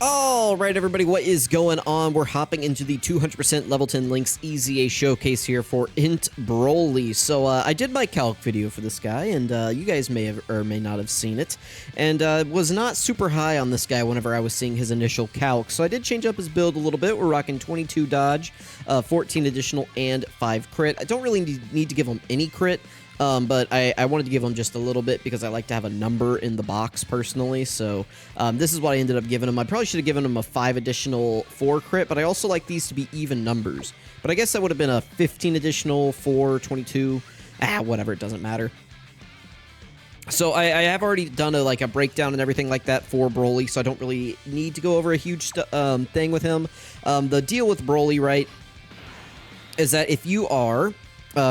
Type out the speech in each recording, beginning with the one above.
All right, everybody, what is going on? We're hopping into the 200% level 10 links EZA showcase here for Int Broly. So I did my calc video for this guy, and you guys may have or may not have seen it, and was not super high on this guy whenever I was seeing his initial calc. So I did change up his build a little bit. We're rocking 22 dodge, 14 additional, and 5 crit. I don't really need to give him any crit. But I wanted to give him just a little bit because I like to have a number in the box personally. So this is what I ended up giving him. I probably should have given him a 5 additional 4 crit, but I also like these to be even numbers. But I guess that would have been a 15 additional 4, 22. Whatever, it doesn't matter. So I have already done a breakdown and everything like that for Broly, so I don't really need to go over a huge thing with him. The deal with Broly, right, is that if you are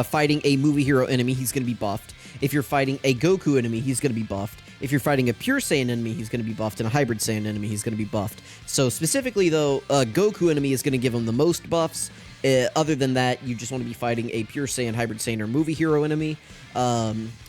fighting a movie hero enemy, he's going to be buffed. If you're fighting a Goku enemy, he's going to be buffed. If you're fighting a pure Saiyan enemy, he's going to be buffed. And a hybrid Saiyan enemy, he's going to be buffed. So specifically, though, a Goku enemy is going to give him the most buffs. Other than that, you just want to be fighting a pure Saiyan, hybrid Saiyan, or movie hero enemy.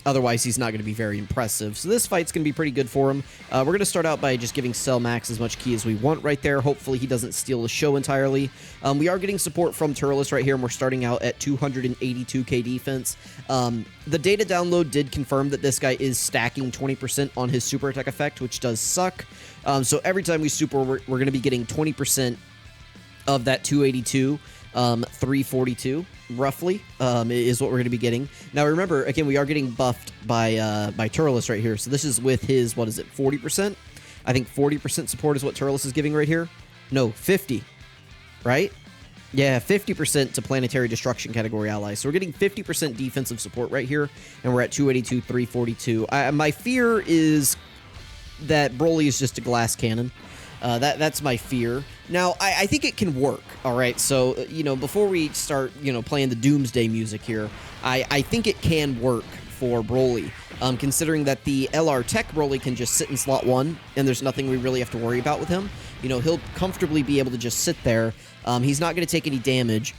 Otherwise, he's not going to be very impressive. So this fight's going to be pretty good for him. We're going to start out by just giving Cell Max as much ki as we want right there. Hopefully, he doesn't steal the show entirely. We are getting support from Turles right here, and we're starting out at 282k defense. The data download did confirm that this guy is stacking 20% on his super attack effect, which does suck. So every time we super, we're going to be getting 20% of that 282. 342 roughly is what we're going to be getting. Now remember, again, we are getting buffed by Turles right here. So this is with his, what is it, 40%? I think 40% support is what Turles is giving right here. No, 50, right? Yeah, 50% to planetary destruction category allies. So we're getting 50% defensive support right here, and we're at 282, 342. My fear is that Broly is just a glass cannon. That's my fear. Now, I think it can work, all right? So, before we start, playing the doomsday music here, I think it can work for Broly, considering that the LR Tech Broly can just sit in slot 1, and there's nothing we really have to worry about with him. He'll comfortably be able to just sit there. He's not going to take any damage,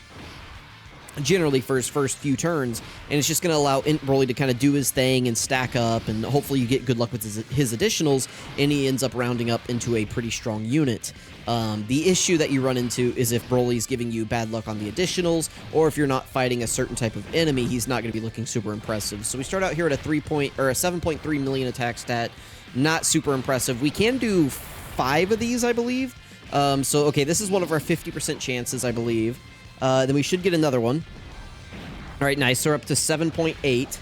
generally, for his first few turns, and it's just going to allow Int Broly to kind of do his thing and stack up, and hopefully you get good luck with his additionals, and he ends up rounding up into a pretty strong unit. The issue that you run into is if Broly's giving you bad luck on the additionals, or if you're not fighting a certain type of enemy, he's not going to be looking super impressive. So we start out here at a 7.3 million attack stat, not super impressive. We can do 5 of these, I believe. Okay, this is one of our 50% chances, I believe. Then we should get another one. All right, nice. So we're up to 7.8.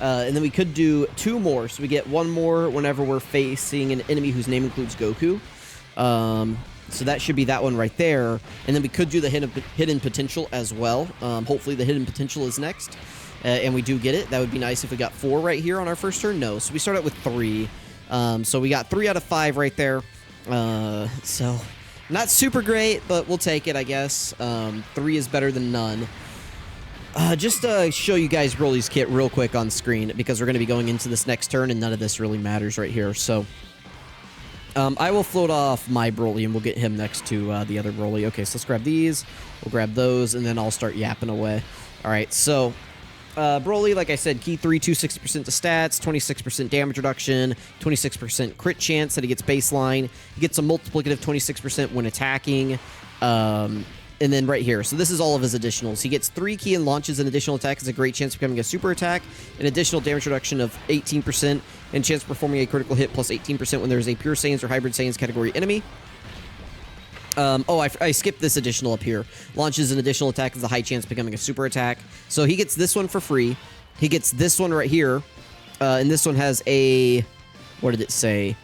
And then we could do 2 more. So we get 1 more whenever we're facing an enemy whose name includes Goku. So that should be that one right there. And then we could do the hidden potential as well. Hopefully the hidden potential is next. And we do get it. That would be nice if we got 4 right here on our first turn. No, so we start out with 3. So we got 3 out of 5 right there. So not super great, but we'll take it, I guess. 3 is better than none. Just to show you guys Broly's kit real quick on screen, because we're going to be going into this next turn, and none of this really matters right here. So I will float off my Broly, and we'll get him next to the other Broly. Okay, so let's grab these. We'll grab those, and then I'll start yapping away. All right, so Broly, like I said, key 3, 260% to stats, 26% damage reduction, 26% crit chance that he gets baseline. He gets a multiplicative 26% when attacking. And then right here, so this is all of his additionals. He gets 3 key and launches an additional attack. It's a great chance of becoming a super attack. An additional damage reduction of 18%, and chance of performing a critical hit plus 18% when there's a pure Saiyans or hybrid Saiyans category enemy. I skipped this additional up here. Launches an additional attack with a high chance of becoming a super attack. So he gets this one for free. He gets this one right here. And this one has a... What did it say?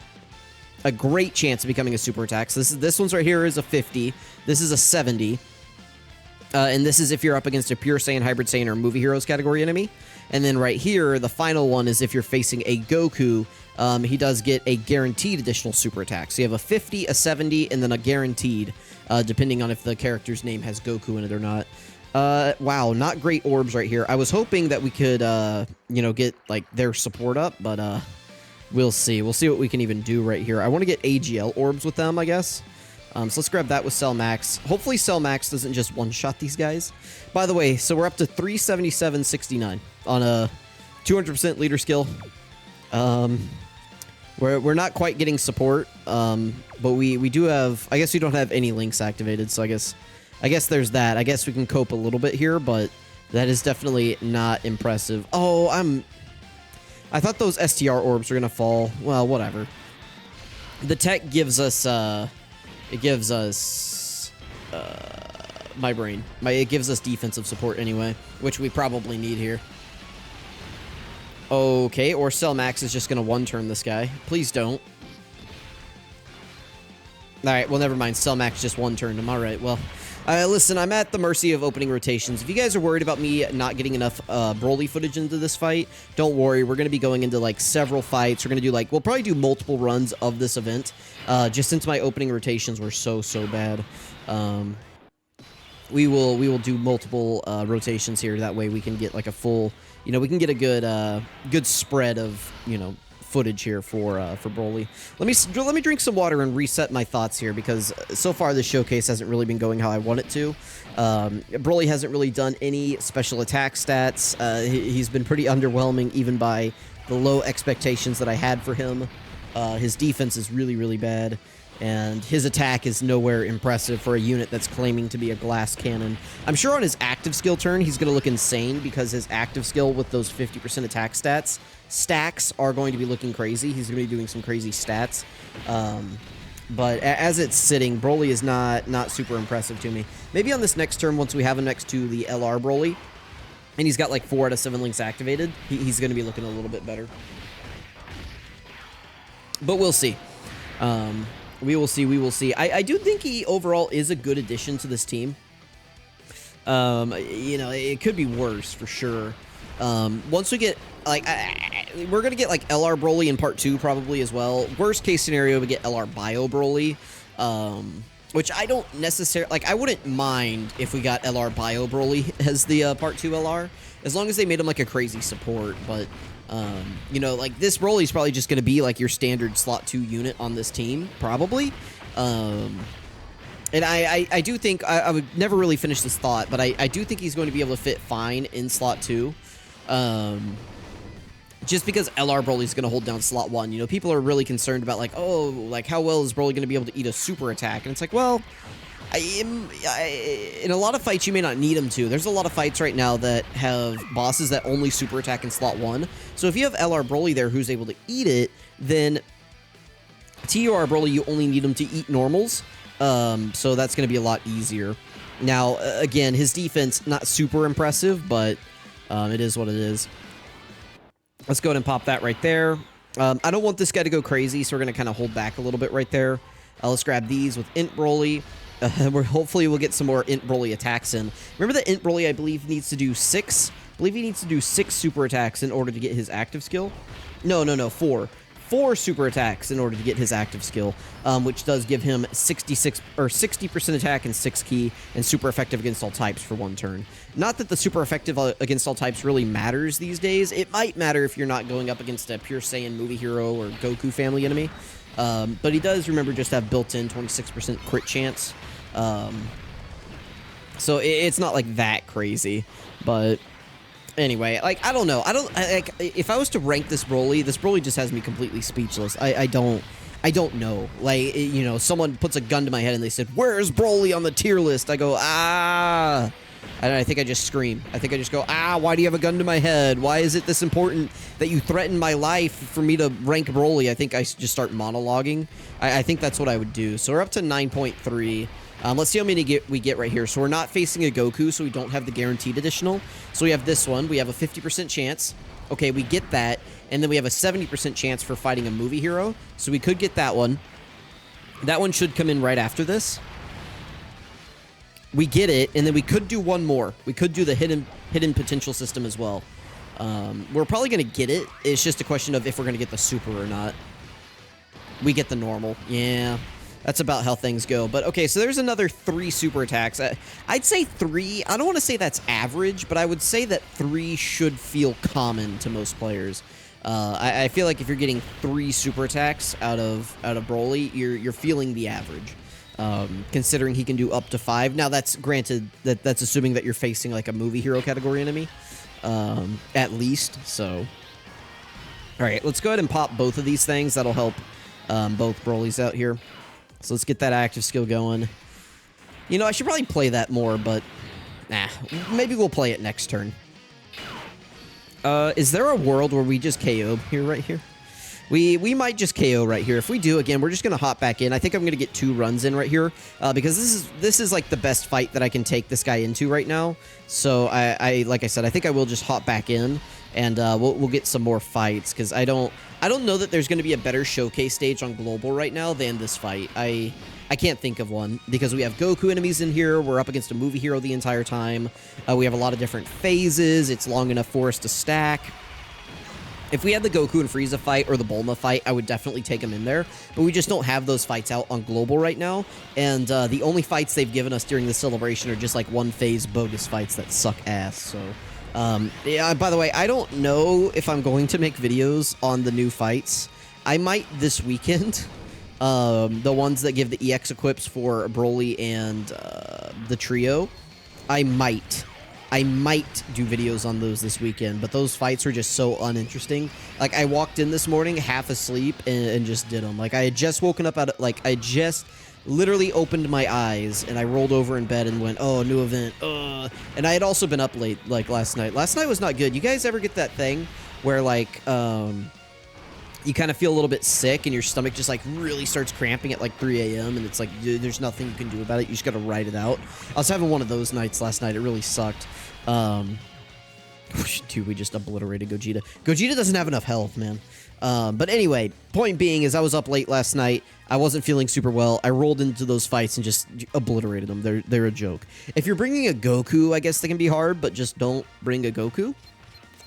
A great chance of becoming a super attack. So this one's right here is a 50. This is a 70. And this is if you're up against a pure Saiyan, hybrid Saiyan, or movie heroes category enemy. And then right here, the final one is if you're facing a Goku, he does get a guaranteed additional super attack. So you have a 50, a 70, and then a guaranteed, depending on if the character's name has Goku in it or not. Wow, not great orbs right here. I was hoping that we could, get, their support up, but, we'll see. We'll see what we can even do right here. I want to get AGL orbs with them, I guess. So let's grab that with Cell Max. Hopefully Cell Max doesn't just one-shot these guys. By the way, so we're up to 377.69 on a 200% leader skill. We're not quite getting support, but we do have. I guess we don't have any links activated, so I guess there's that. I guess we can cope a little bit here, but that is definitely not impressive. Oh, I thought those STR orbs were gonna fall. Well, whatever. The tech gives us it gives us my brain. It gives us defensive support anyway, which we probably need here. Okay, or Cell Max is just gonna one-turn this guy. Please don't. Alright, well, never mind. Cell Max just one-turned him. Alright, well. Listen, I'm at the mercy of opening rotations. If you guys are worried about me not getting enough Broly footage into this fight, don't worry. We're going to be going into, like, several fights. We're going to do, like, we'll probably do multiple runs of this event, just since my opening rotations were so bad. We will do multiple rotations here. That way we can get, like, a full, you know, we can get a good spread of, you know, footage here for Broly. Let me drink some water and reset my thoughts here, because so far this showcase hasn't really been going how I want it to. Broly hasn't really done any special attack stats. He's been pretty underwhelming even by the low expectations that I had for him. His defense is really bad, and his attack is nowhere impressive for a unit that's claiming to be a glass cannon. I'm sure on his active skill turn, he's going to look insane, because his active skill with those 50% attack stacks are going to be looking crazy. He's going to be doing some crazy stats. But as it's sitting, Broly is not super impressive to me. Maybe on this next turn, once we have him next to the LR Broly, and he's got like 4 out of 7 links activated, he's going to be looking a little bit better. But we'll see. We will see. I do think he overall is a good addition to this team. You know, it could be worse for sure. Once we get, like, we're going to get, like, LR Broly in part 2 probably as well. Worst case scenario, we get LR Bio Broly, which I don't necessarily, like, I wouldn't mind if we got LR Bio Broly as the part 2 LR, as long as they made him, like, a crazy support. But, you know, like, this Broly is probably just going to be, like, your standard slot 2 unit on this team, probably. And I do think, I would never really finish this thought, but I do think he's going to be able to fit fine in slot 2. Just because LR Broly is going to hold down slot 1. You know, people are really concerned about, like, oh, like, how well is Broly going to be able to eat a super attack? And it's like, well, in a lot of fights, you may not need him to. There's a lot of fights right now that have bosses that only super attack in slot 1. So if you have LR Broly there who's able to eat it, then TUR Broly, you only need him to eat normals. So that's going to be a lot easier. Now, again, his defense, not super impressive, but it is what it is. Let's go ahead and pop that right there. I don't want this guy to go crazy, so we're going to kind of hold back a little bit right there. Let's grab these with Int Broly. Hopefully we'll get some more Int Broly attacks in. Remember that Int Broly, I believe, needs to do 6? I believe he needs to do 6 super attacks in order to get his active skill. No, 4. 4 super attacks in order to get his active skill, which does give him 66 or 60% attack and 6 ki, and super effective against all types for 1 turn. Not that the super effective against all types really matters these days. It might matter if you're not going up against a pure Saiyan movie hero or Goku family enemy, but he does, remember, just have built-in 26% crit chance. So it's not like that crazy, but anyway, like, I don't know. Like, if I was to rank this Broly just has me completely speechless. I don't know. Like, you know, someone puts a gun to my head and they said, "Where's Broly on the tier list?" I go, "Ah." And I think I just scream. I think I just go, "Ah, why do you have a gun to my head? Why is it this important that you threaten my life for me to rank Broly?" I think I just start monologuing. I think that's what I would do. So we're up to 9.3. Let's see how many we get right here. So we're not facing a Goku, so we don't have the guaranteed additional. So we have this one. We have a 50% chance. Okay, we get that. And then we have a 70% chance for fighting a movie hero. So we could get that one. That one should come in right after this. We get it, and then we could do one more. We could do the hidden potential system as well. We're probably going to get it. It's just a question of if we're going to get the super or not. We get the normal. Yeah. That's about how things go. But, okay, so there's another 3 super attacks. I'd say 3. I don't want to say that's average, but I would say that 3 should feel common to most players. I feel like if you're getting 3 super attacks out of Broly, you're feeling the average. Considering he can do up to 5. Now, that's granted, that's assuming that you're facing, like, a movie hero category enemy. At least, so All right, let's go ahead and pop both of these things. That'll help both Broly's out here. So let's get that active skill going. You know, I should probably play that more, but nah, maybe we'll play it next turn. Is there a world where we just KO here, right here? We might just KO right here. If we do, again, we're just gonna hop back in. I think I'm gonna get 2 runs in right here because this is like the best fight that I can take this guy into right now. So I like I said, I think I will just hop back in and we'll get some more fights because I don't know that there's gonna be a better showcase stage on global right now than this fight. I can't think of one because we have Goku enemies in here. We're up against a movie hero the entire time. We have a lot of different phases. It's long enough for us to stack. If we had the Goku and Frieza fight or the Bulma fight, I would definitely take them in there. But we just don't have those fights out on global right now. And the only fights they've given us during the celebration are just like one-phase bogus fights that suck ass. So, yeah, by the way, I don't know if I'm going to make videos on the new fights. I might this weekend. The ones that give the EX equips for Broly and the trio. I might do videos on those this weekend, but those fights are just so uninteresting. Like, I walked in this morning half asleep and just did them. Like, I had just woken up I just literally opened my eyes and I rolled over in bed and went, oh, new event. And I had also been up late, like, last night. Last night was not good. You guys ever get that thing where, like, you kind of feel a little bit sick and your stomach just like really starts cramping at like 3 a.m. and it's like, dude, there's nothing you can do about it. You just got to ride it out. I was having one of those nights last night. It really sucked. Dude, we just obliterated Gogeta. Gogeta doesn't have enough health, man. But anyway, point being is I was up late last night. I wasn't feeling super well. I rolled into those fights and just obliterated them. They're a joke. If you're bringing a Goku, I guess they can be hard, but just don't bring a Goku.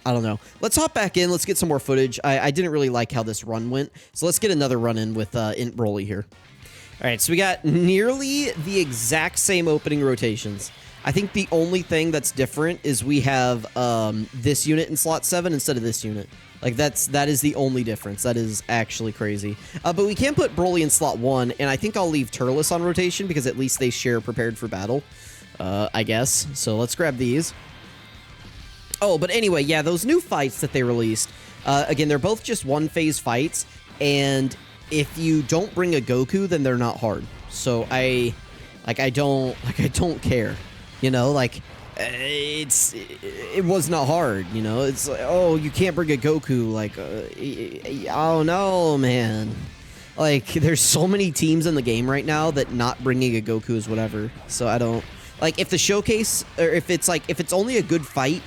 I don't know. Let's hop back in. Let's get some more footage. I didn't really like how this run went, so let's get another run in with Int Broly here. All right, so we got nearly the exact same opening rotations. I think the only thing that's different is we have this unit in slot 7 instead of this unit. Like, that is the only difference. That is actually crazy. But we can put Broly in slot 1, and I think I'll leave Turles on rotation because at least they share prepared for battle, I guess. So let's grab these. Oh, but anyway, yeah, those new fights that they released, again, they're both just one-phase fights, and if you don't bring a Goku, then they're not hard. So I don't care, you know, like, it was not hard, you know, it's like, oh, you can't bring a Goku, like, oh, no, man. Like, there's so many teams in the game right now that not bringing a Goku is whatever, so I don't, like, if the showcase, or if it's only a good fight,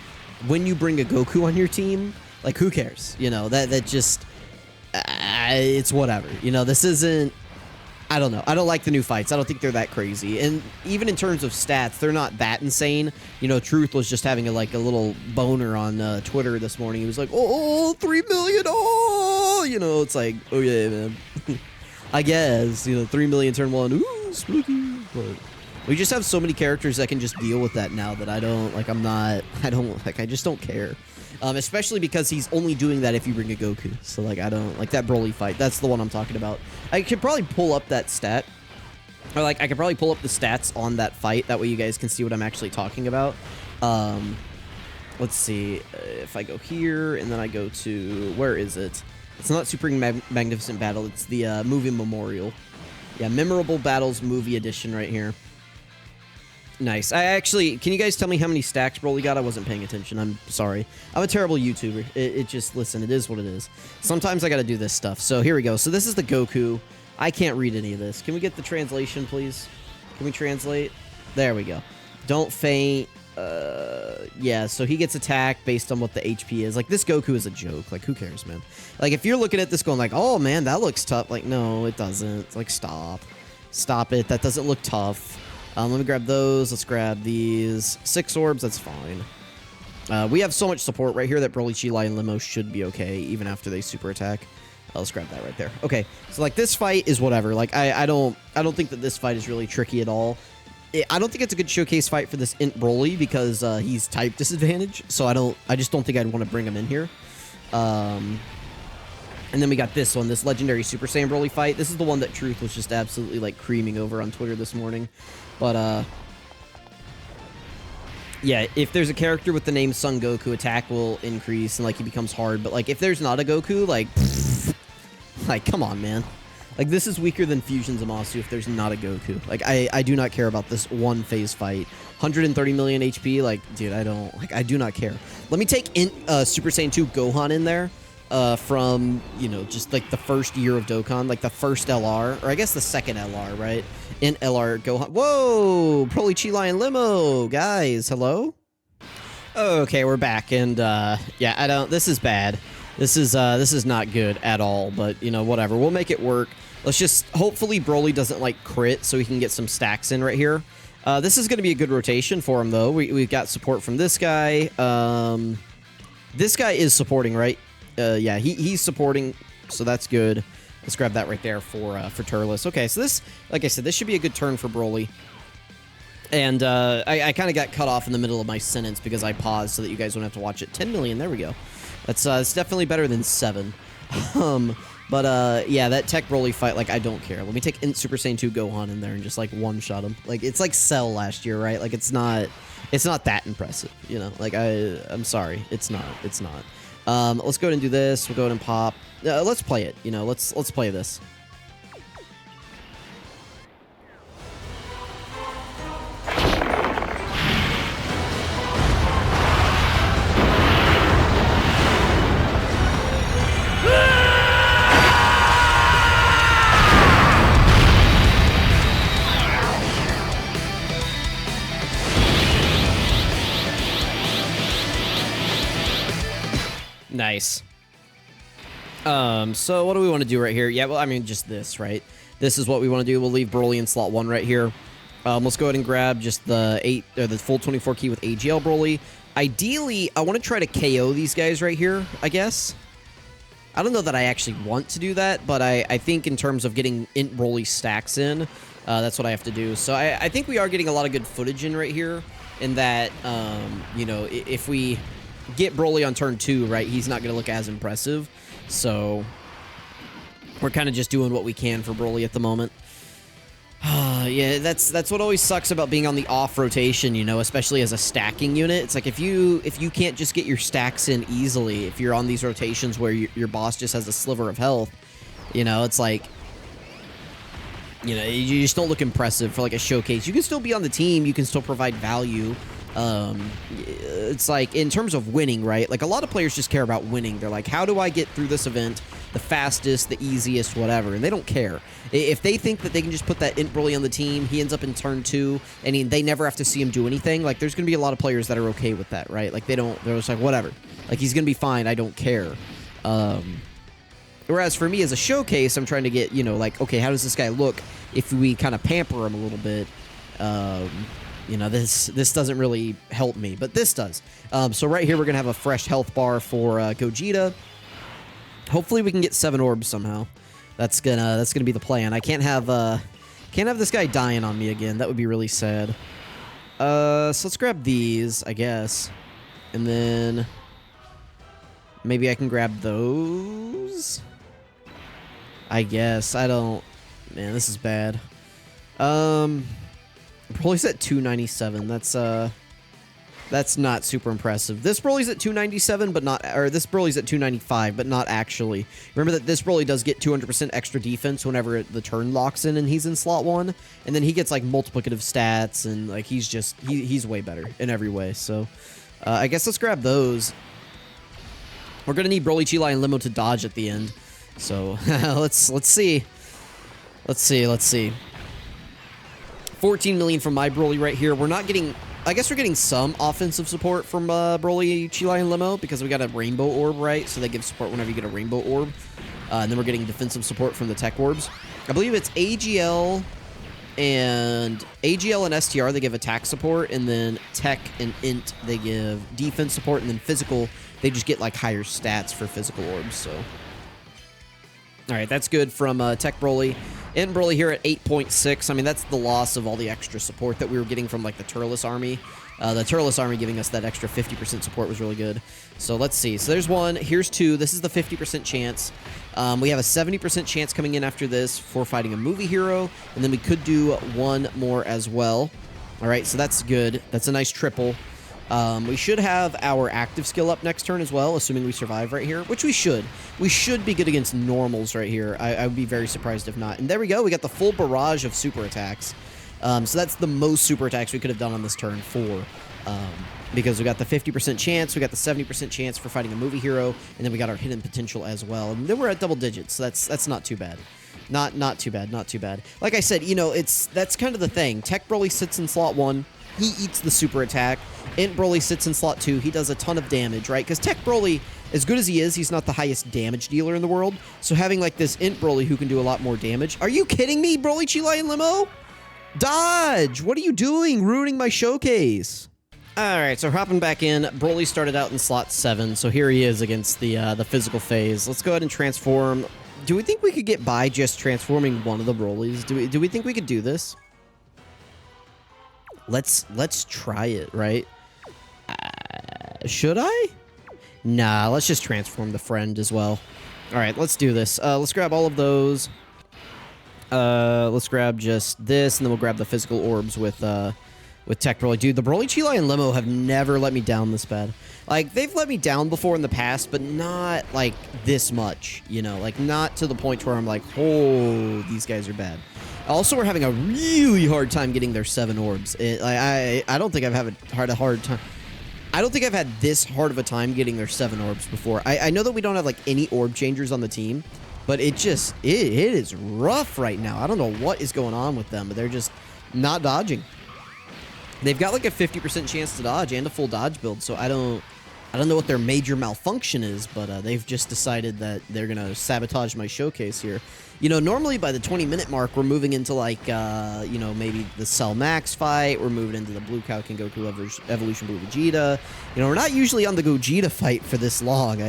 when you bring a Goku on your team, like, who cares? You know, that just, it's whatever. You know, this isn't, I don't know. I don't like the new fights. I don't think they're that crazy. And even in terms of stats, they're not that insane. You know, Truth was just having a little boner on Twitter this morning. He was like, oh, 3 million, oh! You know, it's like, oh yeah, man. I guess, you know, 3 million turn 1, ooh, spooky. But we just have so many characters that can just deal with that now that I just don't care. Especially because he's only doing that if you bring a Goku. So, like, I don't, like, that Broly fight, that's the one I'm talking about. I could probably pull up that stat. Or, like, I could probably pull up the stats on that fight. That way you guys can see what I'm actually talking about. Let's see. If I go here, and then I go to, where is it? It's not Supreme Magnificent Battle. It's the movie Memorial. Yeah, Memorable Battles movie edition right here. Nice. Can you guys tell me how many stacks Broly got? I wasn't paying attention. I'm sorry. I'm a terrible YouTuber. It just, listen, it is what it is. Sometimes I gotta do this stuff. So here we go. So this is the Goku. I can't read any of this. Can we get the translation, please? Can we translate? There we go. Don't faint. Yeah, so he gets attacked based on what the HP is. Like, this Goku is a joke. Like, who cares, man? Like, if you're looking at this going like, oh, man, that looks tough. Like, no, it doesn't. It's like, stop. Stop it. That doesn't look tough. Let me grab those. Let's grab these 6 orbs. That's fine. We have so much support right here that Broly, Chi-Lai, and Limo should be okay, even after they super attack. Let's grab that right there. Okay, so like this fight is whatever. Like I don't think that this fight is really tricky at all. I don't think it's a good showcase fight for this Int Broly because he's type disadvantage. So I just don't think I'd want to bring him in here. And then we got this one, this legendary Super Saiyan Broly fight. This is the one that Truth was just absolutely like creaming over on Twitter this morning. But Yeah, if there's a character with the name Son Goku, attack will increase and like he becomes hard. But like if there's not a Goku, like, like come on, man. Like this is weaker than Fusion Zamasu if there's not a Goku. Like I do not care about this one phase fight. 130 million HP, like dude, I do not care. Let me take Super Saiyan 2 Gohan in there. From, you know, just like the first year of Dokkan, like the first LR, or I guess the second LR, right? In LR Gohan. Whoa! Broly Chi Lion Limo! Guys, hello? Okay, we're back, and yeah, this is bad. This is not good at all, but, you know, whatever. We'll make it work. Let's just, hopefully Broly doesn't, like, crit, so we can get some stacks in right here. This is going to be a good rotation for him, though. We've got support from this guy. This guy is supporting, right? Yeah, he's supporting, so that's good. Let's grab that right there for Turles. Okay, so this, like I said, this should be a good turn for Broly. And I kind of got cut off in the middle of my sentence because I paused so that you guys don't have to watch it. 10 million, there we go. That's it's definitely better than 7. But yeah, that Tech Broly fight, like, I don't care. Let me take Super Saiyan 2 Gohan in there and just, like, one-shot him. Like, it's like Cell last year, right? Like, it's not that impressive, you know? Like, I'm sorry. It's not. Let's go ahead and do this. We'll go ahead and pop. Let's play it. You know, let's play this. Nice. So what do we want to do right here? Yeah, well, I mean, just this, right? This is what we want to do. We'll leave Broly in slot 1 right here. Let's go ahead and grab just the full 24 key with AGL Broly. Ideally, I want to try to KO these guys right here, I guess. I don't know that I actually want to do that, but I think in terms of getting Int Broly stacks in, that's what I have to do. So I think we are getting a lot of good footage in right here, in that, you know, if we get Broly on turn 2, right, he's not going to look as impressive. So we're kind of just doing what we can for Broly at the moment. Yeah, that's what always sucks about being on the off rotation, you know, especially as a stacking unit. It's like if you can't just get your stacks in easily, if you're on these rotations where your boss just has a sliver of health, you know, it's like, you know, you just don't look impressive for like a showcase. You can still be on the team, you can still provide value. It's like in terms of winning, right? Like a lot of players just care about winning. They're like, how do I get through this event the fastest, the easiest, whatever, and they don't care. If they think that they can just put that Int Broly on the team, he ends up in turn 2 and they never have to see him do anything, like there's gonna be a lot of players that are okay with that, right? Like they're just like, whatever, like he's gonna be fine, I don't care. Whereas for me as a showcase, I'm trying to get, you know, like, okay, how does this guy look if we kind of pamper him a little bit? You know, this doesn't really help me, but this does. So right here, we're going to have a fresh health bar for Gogeta. Hopefully we can get 7 orbs somehow. That's gonna be the plan. I can't have this guy dying on me again. That would be really sad. So let's grab these, I guess. And then maybe I can grab those. I guess. I don't... Man, this is bad. Broly's at 297. That's not super impressive. This Broly's at 297, but not, or this Broly's at 295, but not actually. Remember that this Broly does get 200% extra defense whenever the turn locks in and he's in slot 1, and then he gets like multiplicative stats, and like he's way better in every way. So I guess let's grab those. We're gonna need Broly, Chi Lion, Limo to dodge at the end. So let's see. Let's see. 14 million from my Broly right here. We're not getting... I guess we're getting some offensive support from Broly, Chi Lion, Limo, because we got a Rainbow Orb, right? So they give support whenever you get a Rainbow Orb. And then we're getting defensive support from the Tech Orbs. I believe it's AGL and STR, they give attack support, and then Tech and Int, they give defense support, and then physical, they just get like higher stats for physical orbs, so... Alright, that's good from Tech Broly. Int Broly here at 8.6. I mean, that's the loss of all the extra support that we were getting from, like, the Turles army. The Turles army giving us that extra 50% support was really good. So let's see. So there's 1. Here's 2. This is the 50% chance. We have a 70% chance coming in after this for fighting a movie hero. And then we could do 1 more as well. Alright, so that's good. That's a nice triple. We should have our active skill up next turn as well, assuming we survive right here, which we should. We should be good against normals right here. I would be very surprised if not. And there we go. We got the full barrage of super attacks. So that's the most super attacks we could have done on this turn because we got the 50% chance, we got the 70% chance for fighting a movie hero, and then we got our hidden potential as well. And then we're at double digits, so that's not too bad. Not too bad, not too bad. Like I said, you know, that's kind of the thing. Tech Broly sits in slot 1. He eats the super attack. Int Broly sits in slot 2. He does a ton of damage, right? Because Tech Broly, as good as he is, he's not the highest damage dealer in the world. So having like this Int Broly who can do a lot more damage. Are you kidding me, Broly, Chilai, and Limo? Dodge! What are you doing? Ruining my showcase. Alright, so hopping back in. Broly started out in slot 7, so here he is against the physical phase. Let's go ahead and transform. Do we think we could get by just transforming one of the Brolys? Do we think we could do this? Let's try it, right? Should I? Nah, let's just transform the friend as well. Alright, let's do this. Let's grab all of those. Let's grab just this, and then we'll grab the physical orbs with Tech Broly. Dude, the Broly, Chilai, and Limo have never let me down this bad. Like, they've let me down before in the past, but not, like, this much, you know? Like, not to the point where I'm like, oh, these guys are bad. Also, we're having a really hard time getting their 7 orbs. I don't think I've had a hard time. I don't think I've had this hard of a time getting their 7 orbs before. I know that we don't have, like, any orb changers on the team, but it is rough right now. I don't know what is going on with them, but they're just not dodging. They've got like a 50% chance to dodge and a full dodge build, so I don't know what their major malfunction is, but they've just decided that they're gonna sabotage my showcase here. You know, normally by the 20-minute mark, we're moving into like, you know, maybe the Cell Max fight. We're moving into the Blue Kaioken Goku Evolution Blue Vegeta. You know, we're not usually on the Gogeta fight for this long.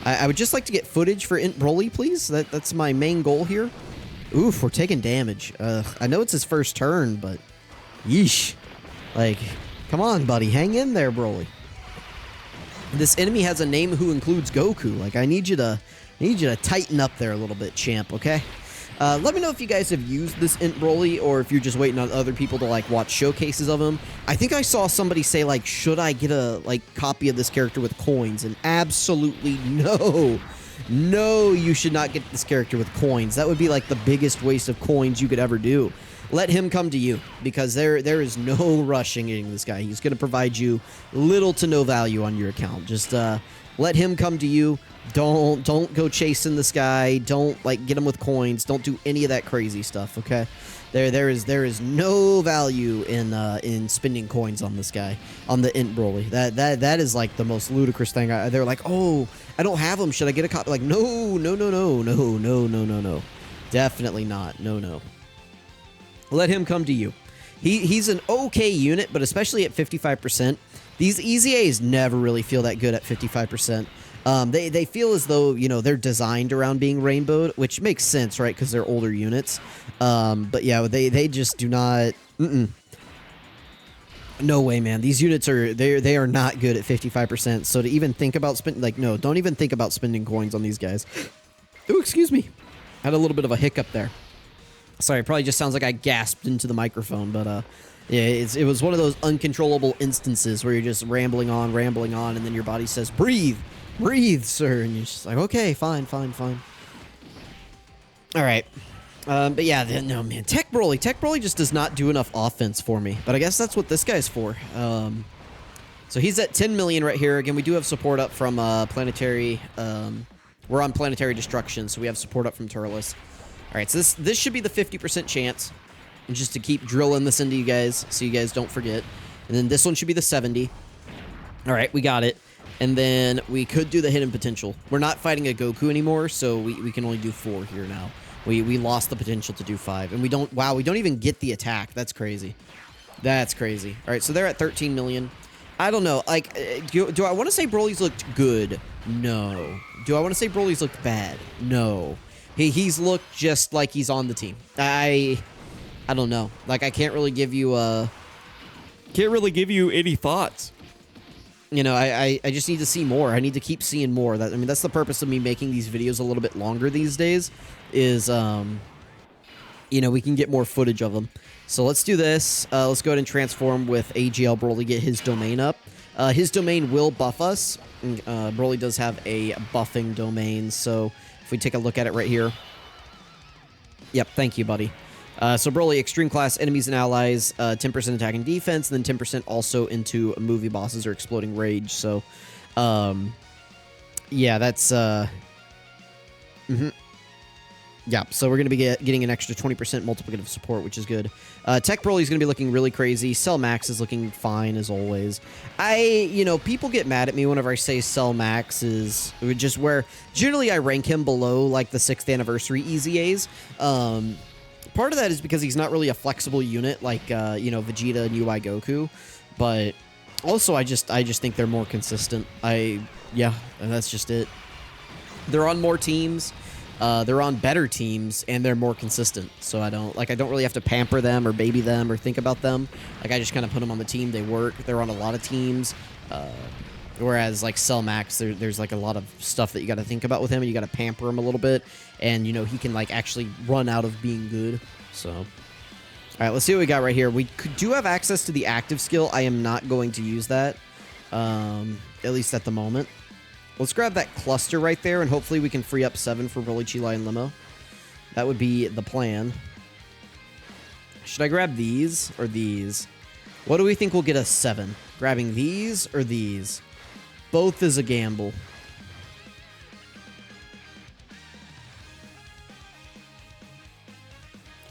I would just like to get footage for Int Broly, please. That's my main goal here. Oof, we're taking damage. I know it's his first turn, but yeesh. Like, come on, buddy. Hang in there, Broly. This enemy has a name who includes Goku. Like, I need you to tighten up there a little bit, champ, okay? Let me know if you guys have used this Int Broly or if you're just waiting on other people to, like, watch showcases of him. I think I saw somebody say, like, should I get a, like, copy of this character with coins? And absolutely no. No, you should not get this character with coins. That would be, like, the biggest waste of coins you could ever do. Let him come to you, because there is no rushing getting this guy. He's going to provide you little to no value on your account. Just let him come to you. Don't go chasing this guy. Don't like get him with coins. Don't do any of that crazy stuff. Okay, there is no value in spending coins on this guy, on the Int Broly. That is like the most ludicrous thing. They're like, oh, I don't have him. Should I get a copy? Like, no. Definitely not. No. Let him come to you. He's an okay unit, but especially at 55%, these EZAs never really feel that good at 55%. They feel as though, you know, they're designed around being rainbowed, which makes sense, right? Because they're older units. But yeah, they just do not. No way, man. These units they are not good at 55%. So to even think about spending, like, no, don't even think about spending coins on these guys. Oh, excuse me. Had a little bit of a hiccup there. Sorry, it probably just sounds like I gasped into the microphone, but yeah, it was one of those uncontrollable instances where you're just rambling on, and then your body says, breathe, sir, and you're just like, okay, fine. All right, but yeah, no, man, Tech Broly just does not do enough offense for me, but I guess that's what this guy's for. So he's at 10 million right here. Again, we do have support up from Planetary, we're on Planetary Destruction, so we have support up from Turles. All right, so this should be the 50% chance, and just to keep drilling this into you guys so you guys don't forget. And then this one should be the 70. All right, we got it. And then we could do the hidden potential. We're not fighting a Goku anymore, so we can only do 4 here now. We lost the potential to do 5, and we don't even get the attack. That's crazy. That's crazy. All right, so they're at 13 million. I don't know. Like, do I want to say Broly's looked good? No. Do I want to say Broly's looked bad? No. He's looked just like he's on the team. I don't know. Like, I can't really give you any thoughts. You know, I just need to see more. I need to keep seeing more. That's the purpose of me making these videos a little bit longer these days is, you know, we can get more footage of them. So let's do this. Let's go ahead and transform with AGL Broly, get his domain up. His domain will buff us. Broly does have a buffing domain, so if we take a look at it right here. Yep, thank you, buddy. So Broly, extreme class, enemies and allies, 10% attack and defense, and then 10% also into movie bosses or exploding rage. So, yeah, that's, yeah, so we're going to be getting an extra 20% multiplicative support, which is good. Tech Broly is going to be looking really crazy. Cell Max is looking fine, as always. People get mad at me whenever I say Cell Max is just where... Generally, I rank him below, like, the 6th anniversary EZAs. Part of that is because he's not really a flexible unit like, Vegeta and UI Goku. But also, I just think they're more consistent. Yeah, and that's just it. They're on more teams. They're on better teams, and they're more consistent. So I don't really have to pamper them or baby them or think about them. Like, I just kind of put them on the team. They work. They're on a lot of teams. Whereas, like, Cell Max, there's, like, a lot of stuff that you got to think about with him, and you got to pamper him a little bit. And, he can, like, actually run out of being good. So, all right, let's see what we got right here. We do have access to the active skill. I am not going to use that, at least at the moment. Let's grab that cluster right there, and hopefully we can free up 7 for Broly, Chi-Lai, and Limo. That would be the plan. Should I grab these or these? What do we think will get us 7? Grabbing these or these? Both is a gamble.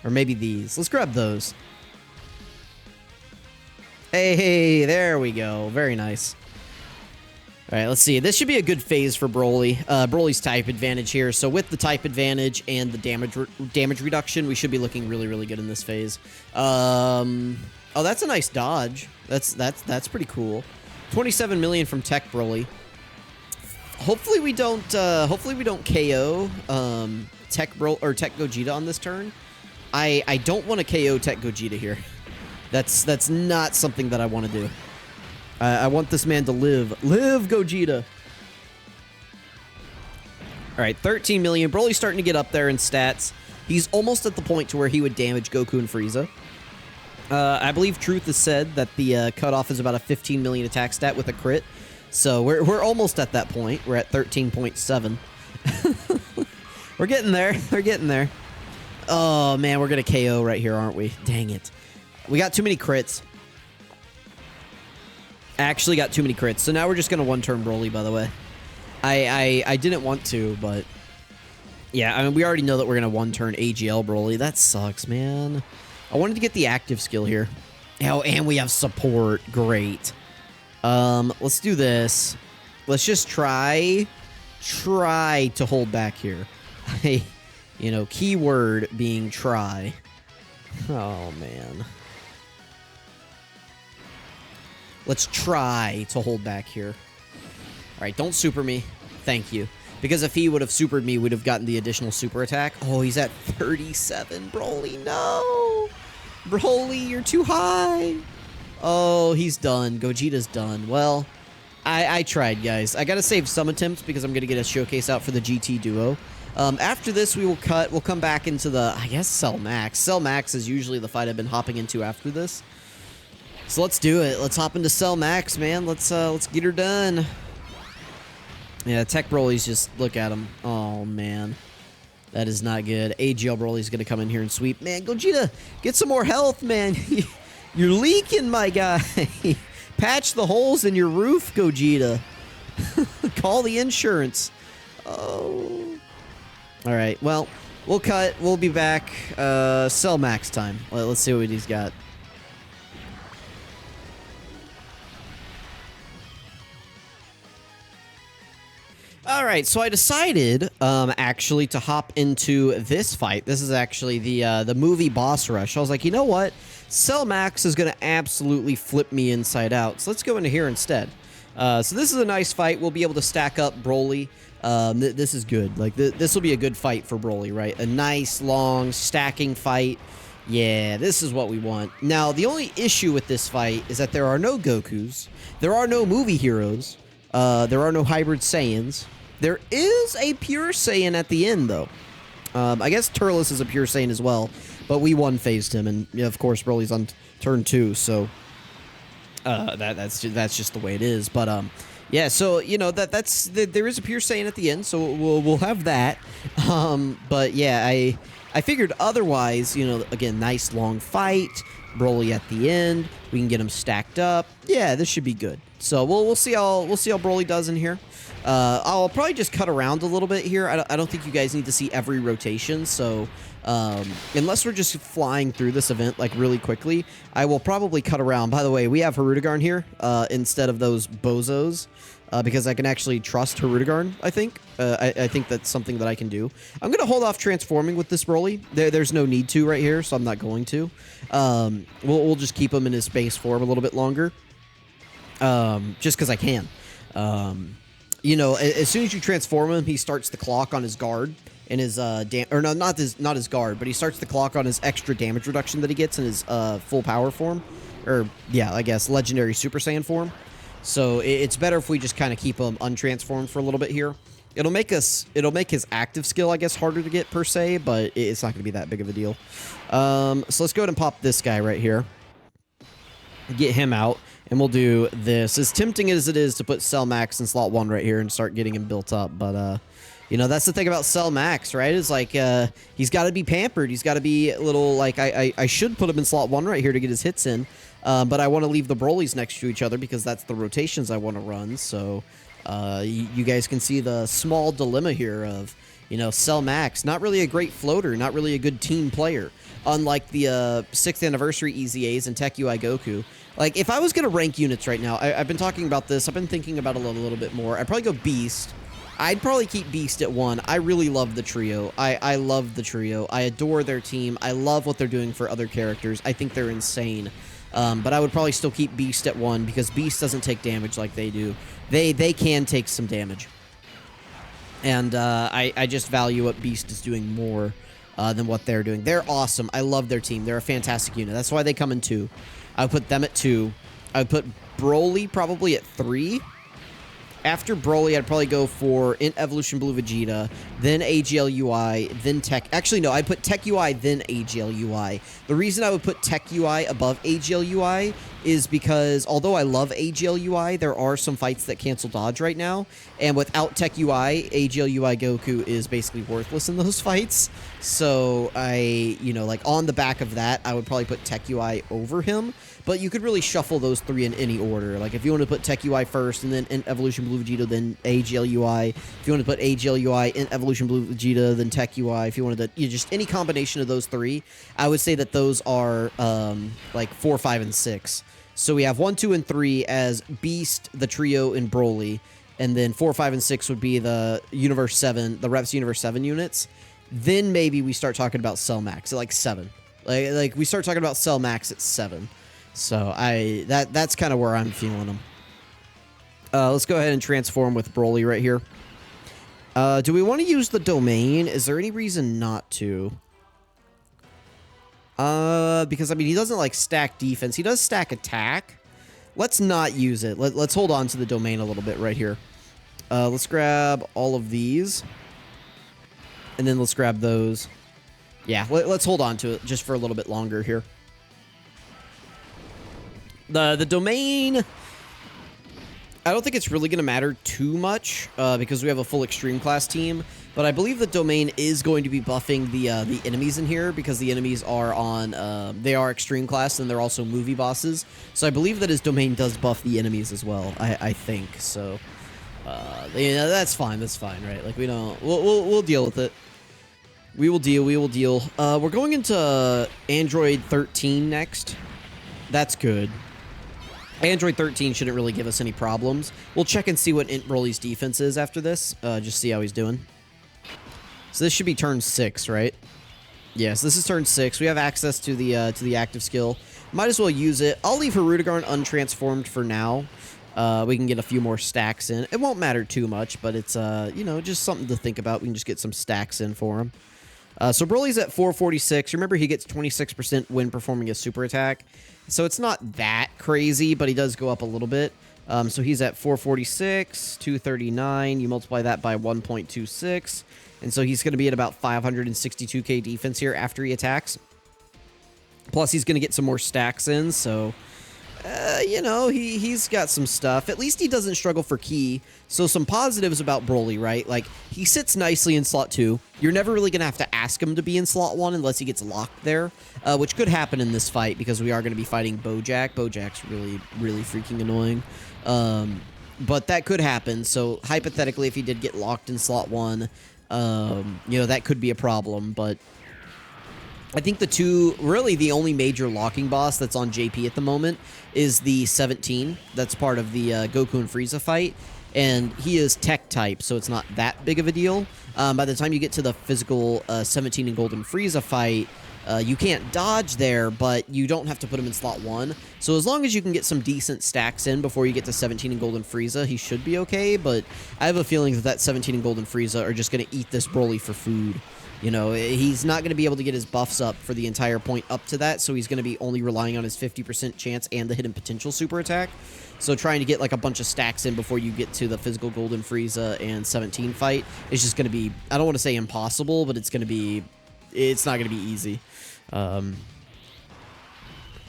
Or maybe these. Let's grab those. Hey, there we go. Very nice. All right, let's see. This should be a good phase for Broly. Broly's type advantage here. So with the type advantage and the damage reduction, we should be looking really, really good in this phase. Oh, that's a nice dodge. That's pretty cool. 27 million from Tech Broly. Hopefully we don't KO Tech Gogeta on this turn. I don't want to KO Tech Gogeta here. That's not something that I want to do. I want this man to live. Live, Gogeta! Alright, 13 million. Broly's starting to get up there in stats. He's almost at the point to where he would damage Goku and Frieza. I believe Truth has said that the cutoff is about a 15 million attack stat with a crit. So we're almost at that point. We're at 13.7. We're getting there. We're getting there. Oh, man, we're going to KO right here, aren't we? Dang it. We got too many crits. Actually got too many crits. So now we're just going to one-turn Broly, by the way. I didn't want to, but... Yeah, I mean, we already know that we're going to one-turn AGL Broly. That sucks, man. I wanted to get the active skill here. Oh, and we have support. Great. Let's do this. Let's just try to hold back here. Keyword being try. Oh, man. Let's try to hold back here. All right, don't super me. Thank you. Because if he would have supered me, we'd have gotten the additional super attack. Oh, he's at 37. Broly, no. Broly, you're too high. Oh, he's done. Gogeta's done. Well, I tried, guys. I got to save some attempts because I'm going to get a showcase out for the GT Duo. After this, we'll come back into the, I guess, Cell Max. Cell Max is usually the fight I've been hopping into after this. So let's do it. Let's hop into Cell Max, man. Let's get her done. Yeah, Tech Broly's just, look at him. Oh, man. That is not good. AGL Broly's going to come in here and sweep. Man, Gogeta, get some more health, man. You're leaking, my guy. Patch the holes in your roof, Gogeta. Call the insurance. Oh. All right, well, we'll cut. We'll be back. Cell Max time. Let's see what he's got. All right, so I decided actually to hop into this fight. This is actually the movie boss rush. I was like, you know what? Cell Max is going to absolutely flip me inside out. So let's go into here instead. So this is a nice fight. We'll be able to stack up Broly. This is good. Like this will be a good fight for Broly, right? A nice long stacking fight. Yeah, this is what we want. Now, the only issue with this fight is that there are no Gokus. There are no movie heroes. There are no hybrid Saiyans. There is a pure Saiyan at the end, though. I guess Turles is a pure Saiyan as well, but we one-phased him, and of course Broly's on turn 2, so That's just the way it is. But yeah. So you know there is a pure Saiyan at the end, so we'll have that. But yeah, I figured otherwise. You know, again, nice long fight. Broly at the end. We can get him stacked up. Yeah, this should be good. So we'll see how Broly does in here. I'll probably just cut around a little bit here. I don't think you guys need to see every rotation. So unless we're just flying through this event like really quickly, I will probably cut around. By the way, we have Hirudegarn here instead of those bozos. Because I can actually trust Hirudegarn, I think. I think that's something that I can do. I'm going to hold off transforming with this Broly. There's no need to right here, so I'm not going to. We'll just keep him in his base form a little bit longer. Just because I can. You know, as soon as you transform him, he starts the clock on his guard. And his, or no, not his guard, but he starts the clock on his extra damage reduction that he gets in his full power form. Or, yeah, I guess, legendary Super Saiyan form. So it's better if we just kind of keep him untransformed for a little bit here. It'll make his active skill, I guess, harder to get per se, but it's not going to be that big of a deal. So let's go ahead and pop this guy right here. Get him out, and we'll do this. As tempting as it is to put Cell Max in slot 1 right here and start getting him built up, but you know, that's the thing about Cell Max, right? Is like he's got to be pampered. He's got to be a little like I should put him in slot 1 right here to get his hits in. But I want to leave the Brolys next to each other because that's the rotations I want to run. So you guys can see the small dilemma here of, you know, Cell Max, not really a great floater, not really a good team player. Unlike the 6th anniversary EZAs and Tech UI Goku. Like, if I was going to rank units right now, I've been talking about this. I've been thinking about it a little bit more. I'd probably go Beast. I'd probably keep Beast at 1. I really love the trio. I love the trio. I adore their team. I love what they're doing for other characters. I think they're insane. But I would probably still keep Beast at 1 because Beast doesn't take damage like they do. They can take some damage. And I just value what Beast is doing more than what they're doing. They're awesome. I love their team. They're a fantastic unit. That's why they come in 2. I would put them at 2. I would put Broly probably at 3. After Broly, I'd probably go for Int Evolution Blue Vegeta, then AGL UI, then Tech. Actually, no, I'd put Tech UI, then AGL UI. The reason I would put Tech UI above AGL UI is because although I love AGL UI, there are some fights that cancel dodge right now. And without Tech UI, AGL UI Goku is basically worthless in those fights. So you know, like on the back of that, I would probably put Tech UI over him. But you could really shuffle those 3 in any order. Like if you want to put Tech UI first and then Int Evolution Blue Vegeta, then AGL UI. If you want to put AGL UI, Int Evolution Blue Vegeta, then Tech UI. If you wanted to, just any combination of those 3, I would say that those are like 4, 5, and 6. So we have 1, 2, and 3 as Beast, the trio, and Broly. And then 4, 5, and 6 would be the Universe 7, the Reps Universe 7 units. Then maybe we start talking about Cell Max at like 7. Like we start talking about Cell Max at 7. So that's kind of where I'm feeling them. Let's go ahead and transform with Broly right here. Do we want to use the domain? Is there any reason not to? Because I mean he doesn't like stack defense. He does stack attack. Let's not use it. Let's hold on to the domain a little bit right here. Let's grab all of these. And then let's grab those. Yeah, let's hold on to it just for a little bit longer here. The domain, I don't think it's really going to matter too much because we have a full extreme class team. But I believe the domain is going to be buffing the enemies in here because the enemies are on they are extreme class and they're also movie bosses. So I believe that his domain does buff the enemies as well. I think so. You know, that's fine. That's fine, right? Like we don't. We'll deal with it. We will deal. We will deal. We're going into Android 13 next. That's good. Android 13 shouldn't really give us any problems. We'll check and see what Int Broly's defense is after this. Just see how he's doing. So this should be turn 6, right? Yes, this is turn 6. We have access to the active skill. Might as well use it. I'll leave Hirudegarn untransformed for now. We can get a few more stacks in. It won't matter too much, but it's you know, just something to think about. We can just get some stacks in for him. So Broly's at 446. Remember, he gets 26% when performing a super attack. So it's not that crazy, but he does go up a little bit. So he's at 446, 239. You multiply that by 1.26. And so he's going to be at about 562k defense here after he attacks. Plus, he's going to get some more stacks in. So you know, he's got some stuff. At least he doesn't struggle for key. So some positives about Broly, right? Like, he sits nicely in slot 2. You're never really going to have to ask him to be in slot 1 unless he gets locked there, which could happen in this fight because we are going to be fighting Bojack. Bojack's really, really freaking annoying. But that could happen. So hypothetically, if he did get locked in slot 1, you know, that could be a problem. But I think really the only major locking boss that's on JP at the moment is the 17. That's part of the Goku and Frieza fight. And he is tech type, so it's not that big of a deal. By the time you get to the physical 17 and Golden Frieza fight, you can't dodge there, but you don't have to put him in slot 1. So as long as you can get some decent stacks in before you get to 17 and Golden Frieza, he should be okay. But I have a feeling that 17 and Golden Frieza are just going to eat this Broly for food. You know, he's not going to be able to get his buffs up for the entire point up to that, so he's going to be only relying on his 50% chance and the hidden potential super attack. So trying to get like a bunch of stacks in before you get to the physical Golden Frieza and 17 fight is just going to be, I don't want to say impossible, but it's not going to be easy. All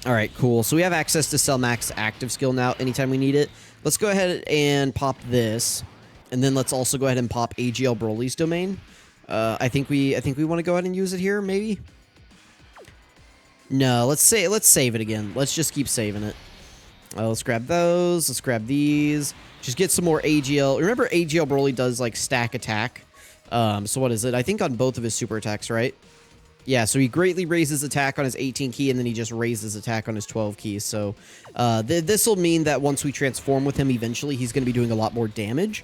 right, cool. So we have access to Cell Max active skill now anytime we need it. Let's go ahead and pop this, and then let's also go ahead and pop AGL Broly's domain. I think we want to go ahead and use it here, maybe. No, let's save it again. Let's just keep saving it. Let's grab those. Let's grab these. Just get some more AGL. Remember, AGL Broly does like stack attack. So what is it? I think on both of his super attacks, right? Yeah, so he greatly raises attack on his 18 key, and then he just raises attack on his 12 key. So this will mean that once we transform with him eventually, he's going to be doing a lot more damage,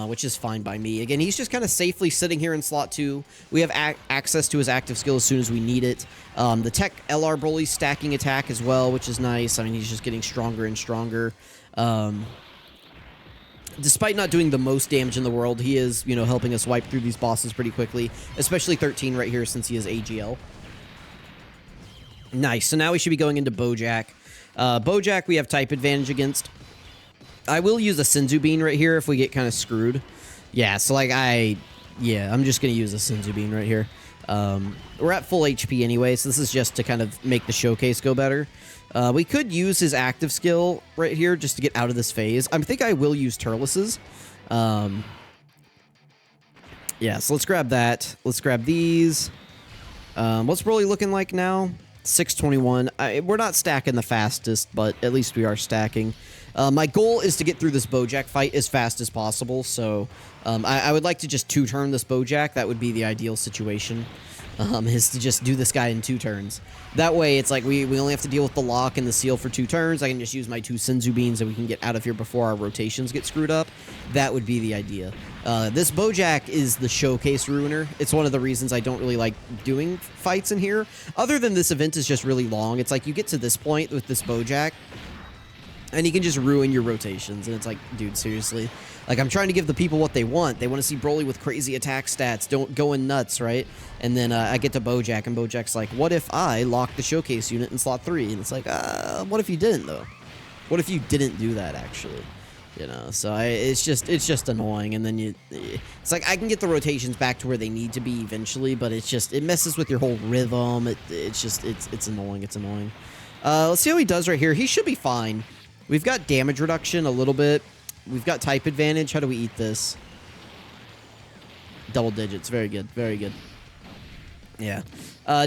which is fine by me. Again, he's just kind of safely sitting here in slot 2. We have access to his active skill as soon as we need it. The Tech LR Broly's stacking attack as well, which is nice. I mean, he's just getting stronger and stronger. Despite not doing the most damage in the world, he is, you know, helping us wipe through these bosses pretty quickly, especially 13 right here since he is AGL. Nice. So now we should be going into Bojack. Bojack we have type advantage against. I will use a Senzu Bean right here if we get kind of screwed. Yeah, so like I'm just going to use a Senzu Bean right here. We're at full HP anyway, so this is just to kind of make the showcase go better. We could use his active skill right here just to get out of this phase. I think I will use Turles's. Yeah, so let's grab that. Let's grab these. What's Broly looking like now? 621. We're not stacking the fastest, but at least we are stacking. My goal is to get through this Bojack fight as fast as possible, so I would like to just 2-turn this Bojack. That would be the ideal situation. Is to just do this guy in 2 turns. That way, it's like we only have to deal with the lock and the seal for 2 turns. I can just use my 2 Senzu Beans and we can get out of here before our rotations get screwed up. That would be the idea. This Bojack is the showcase ruiner. It's one of the reasons I don't really like doing fights in here. Other than this event is just really long. It's like you get to this point with this Bojack, and you can just ruin your rotations. And it's like, dude, seriously. Like, I'm trying to give the people what they want. They want to see Broly with crazy attack stats, don't going nuts, right? And then I get to Bojack, and Bojack's like, what if I lock the showcase unit in slot 3? And it's like, what if you didn't, though? What if you didn't do that, actually? You know, so it's just annoying. And then it's like, I can get the rotations back to where they need to be eventually, but it messes with your whole rhythm. It's annoying. It's annoying. Let's see how he does right here. He should be fine. We've got damage reduction a little bit. We've got type advantage. How do we eat this? Double digits. Very good. Very good. Yeah.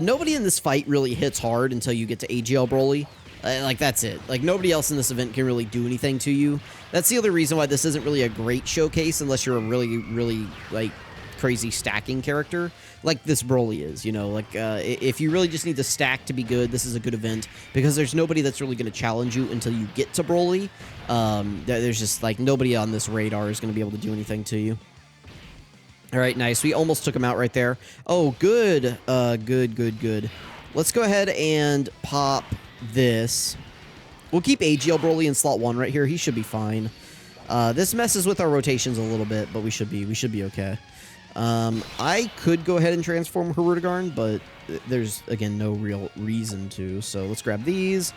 Nobody in this fight really hits hard until you get to AGL Broly. Like, that's it. Like, nobody else in this event can really do anything to you. That's the other reason why this isn't really a great showcase unless you're a really, really, like, crazy stacking character like this Broly is, you know. Like, if you really just need to stack to be good, this is a good event because there's nobody that's really going to challenge you until you get to Broly. There's just, like, nobody on this radar is going to be able to do anything to you. All right, nice. We almost took him out right there. Oh, good. Good. Let's go ahead and pop this. We'll keep AGL Broly in slot 1 right here. He should be fine. This messes with our rotations a little bit, but we should be okay. I could go ahead and transform Hirudegarn, but there's, again, no real reason to. So let's grab these.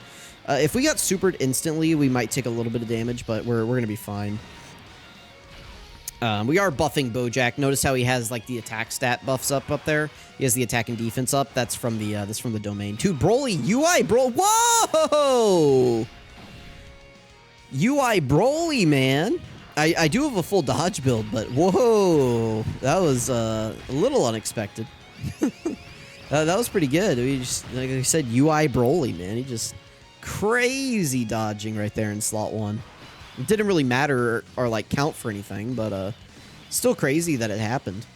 If we got supered instantly, we might take a little bit of damage, but we're going to be fine. We are buffing Bojack. Notice how he has, like, the attack stat buffs up there. He has the attack and defense up. That's from the domain. Dude, Broly UI, bro. Whoa! UI Broly, man. I do have a full dodge build, but whoa, that was a little unexpected. That was pretty good. We just, like I said, UI Broly, man. He just crazy dodging right there in slot 1. It didn't really matter or like count for anything, but still crazy that it happened.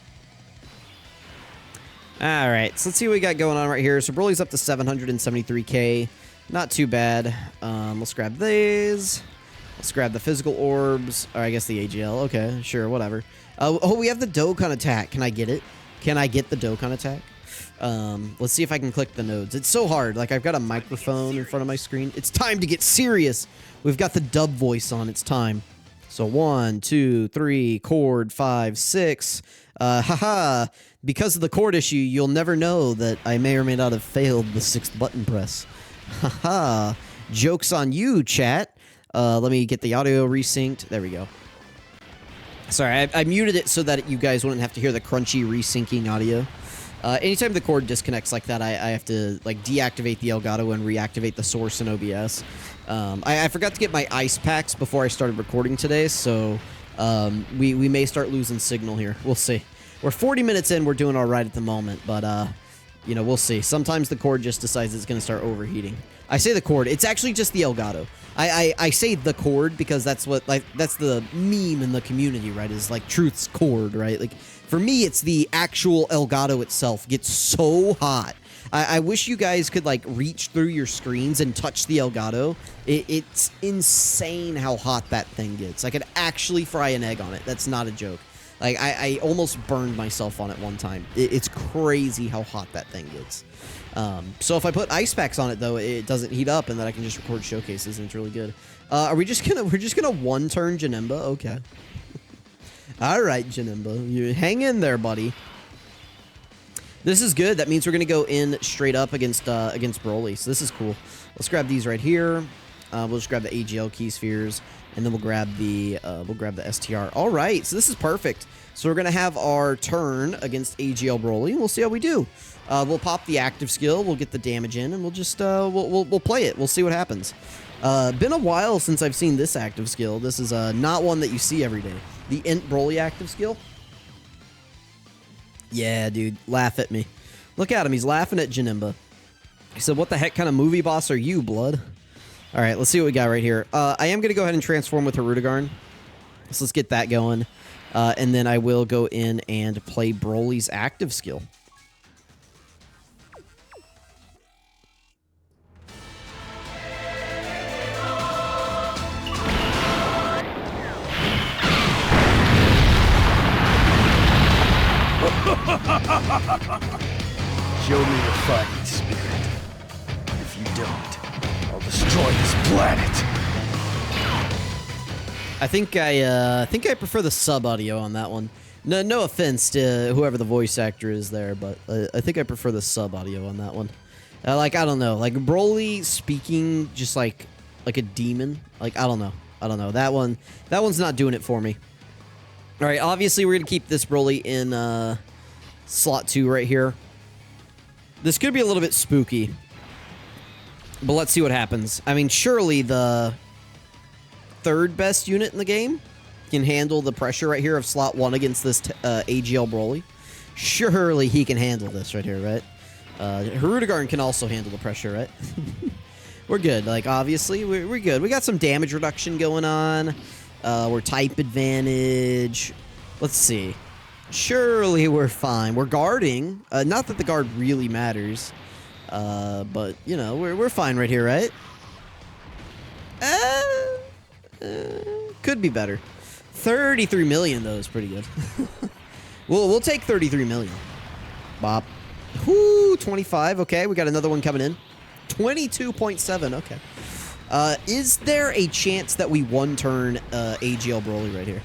All right, so let's see what we got going on right here. So Broly's up to 773k. Not too bad. Let's grab these. Let's grab the physical orbs. Or I guess the AGL. Okay, sure, whatever. Oh, we have the Dokkan attack. Can I get it? Can I get the Dokkan attack? Let's see if I can click the nodes. It's so hard. Like, I've got a microphone in front of my screen. It's time to get serious. We've got the dub voice on. It's time. So 1, 2, 3, chord, 5, 6. Haha. Because of the chord issue, you'll never know that I may or may not have failed the 6th button press. Haha. Joke's on you, chat. Let me get the audio resynced. There we go. Sorry, I muted it so that you guys wouldn't have to hear the crunchy resyncing audio. Anytime the cord disconnects like that, I have to like deactivate the Elgato and reactivate the source in OBS. I forgot to get my ice packs before I started recording today, so we may start losing signal here. We'll see. We're 40 minutes in. We're doing all right at the moment, but you know, we'll see. Sometimes the cord just decides it's going to start overheating. I say the cord. It's actually just the Elgato. I say the cord because that's what that's the meme in the community, right? Is like Truth's cord, right? Like for me, it's the actual Elgato itself gets so hot. I wish you guys could like reach through your screens and touch the Elgato. It's insane how hot that thing gets. I could actually fry an egg on it. That's not a joke. Like I almost burned myself on it one time. It's crazy how hot that thing gets. So if I put ice packs on it though, it doesn't heat up, and then I can just record showcases, and it's really good. We're just gonna one-turn Janemba? Okay. All right, Janemba, you hang in there, buddy. This is good. That means we're gonna go in straight up against Broly. So this is cool. Let's grab these right here. We'll just grab the AGL key spheres, and then we'll grab the STR. All right, so this is perfect. So we're gonna have our turn against AGL Broly, and we'll see how we do. We'll pop the active skill, we'll get the damage in, and we'll just we'll play it. We'll see what happens. Been a while since I've seen this active skill. This is not one that you see every day. The Int Broly active skill. Yeah, dude, laugh at me. Look at him, he's laughing at Janemba. He said, "What the heck kind of movie boss are you, blood?" All right, let's see what we got right here. I am gonna go ahead and transform with Hirudegarn. So let's get that going, and then I will go in and play Broly's active skill. Show me your fighting spirit. If you don't, I'll destroy this planet. I think I prefer the sub audio on that one. No offense to whoever the voice actor is there, but I think I prefer the sub audio on that one. Like I don't know, like Broly speaking just like a demon. Like I don't know. That one's not doing it for me. All right, obviously we're gonna keep this Broly in slot 2 right here. This could be a little bit spooky, but let's see what happens. I mean, surely the third best unit in the game can handle the pressure right here of slot 1 against this AGL Broly. Surely he can handle this right here, right? Hirudegarn can also handle the pressure, right? We're good. Like, obviously, we're good. We got some damage reduction going on. We're type advantage. Let's see. Surely we're fine. We're guarding. Not that the guard really matters. But, you know, we're fine right here, right? Could be better. 33 million, though, is pretty good. We'll take 33 million. Bop. Whoo, 25. Okay, we got another one coming in. 22.7. Okay. Is there a chance that we one-turn AGL Broly right here?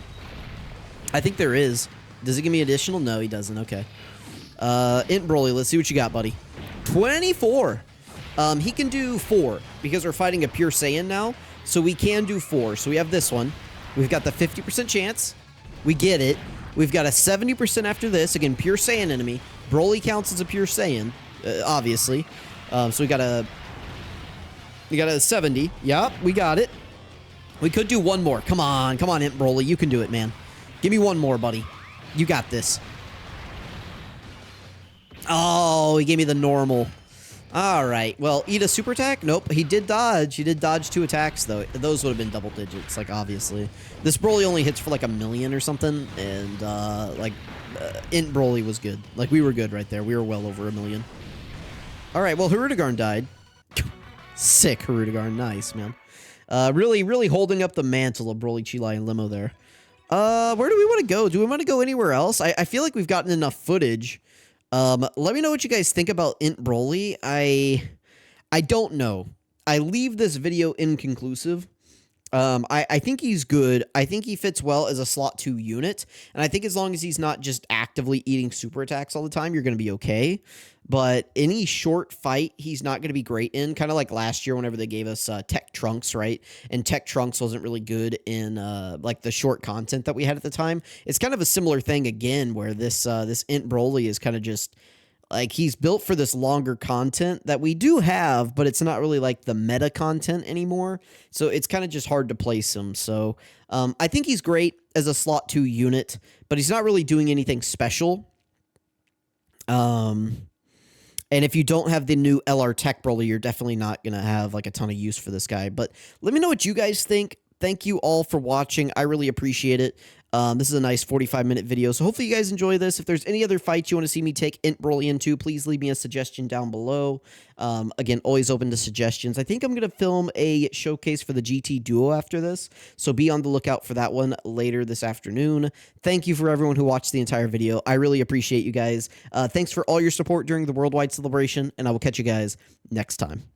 I think there is. Does it give me additional? No, he doesn't. Okay. Int Broly, let's see what you got, buddy. 24. He can do 4 because we're fighting a pure Saiyan now. So we can do 4. So we have this one. We've got the 50% chance. We get it. We've got a 70% after this. Again, pure Saiyan enemy. Broly counts as a pure Saiyan, obviously. So we got a 70. Yup, we got it. We could do one more. Come on, Imp Broly. You can do it, man. Give me one more, buddy. You got this. Oh, he gave me the normal. All right. Well, eat a super attack? Nope. He did dodge. He did dodge 2 attacks, though. Those would have been double digits, like, obviously. This Broly only hits for, like, 1,000,000 or something, and, Int Broly was good. Like, we were good right there. We were well over 1,000,000. All right. Well, Hirudegarn died. Sick, Hirudegarn. Nice, man. Really, really holding up the mantle of Broly, Cheelai, and Limo there. Where do we want to go? Do we want to go anywhere else? I feel like we've gotten enough footage. Let me know what you guys think about Int Broly. I don't know. I leave this video inconclusive. I think he's good. I think he fits well as a slot 2 unit. And I think as long as he's not just actively eating super attacks all the time, you're going to be okay. But any short fight, he's not going to be great in. Kind of like last year whenever they gave us Tech Trunks, right? And Tech Trunks wasn't really good in like the short content that we had at the time. It's kind of a similar thing again where this Int Broly is kind of just... like, he's built for this longer content that we do have, but it's not really, like, the meta content anymore. So it's kind of just hard to place him. So I think he's great as a slot 2 unit, but he's not really doing anything special. And if you don't have the new LR Tech Broly, you're definitely not going to have, like, a ton of use for this guy. But let me know what you guys think. Thank you all for watching. I really appreciate it. This is a nice 45-minute video, so hopefully you guys enjoy this. If there's any other fights you want to see me take Int Broly into, please leave me a suggestion down below. Again, always open to suggestions. I think I'm going to film a showcase for the GT Duo after this, so be on the lookout for that one later this afternoon. Thank you for everyone who watched the entire video. I really appreciate you guys. Thanks for all your support during the worldwide celebration, and I will catch you guys next time.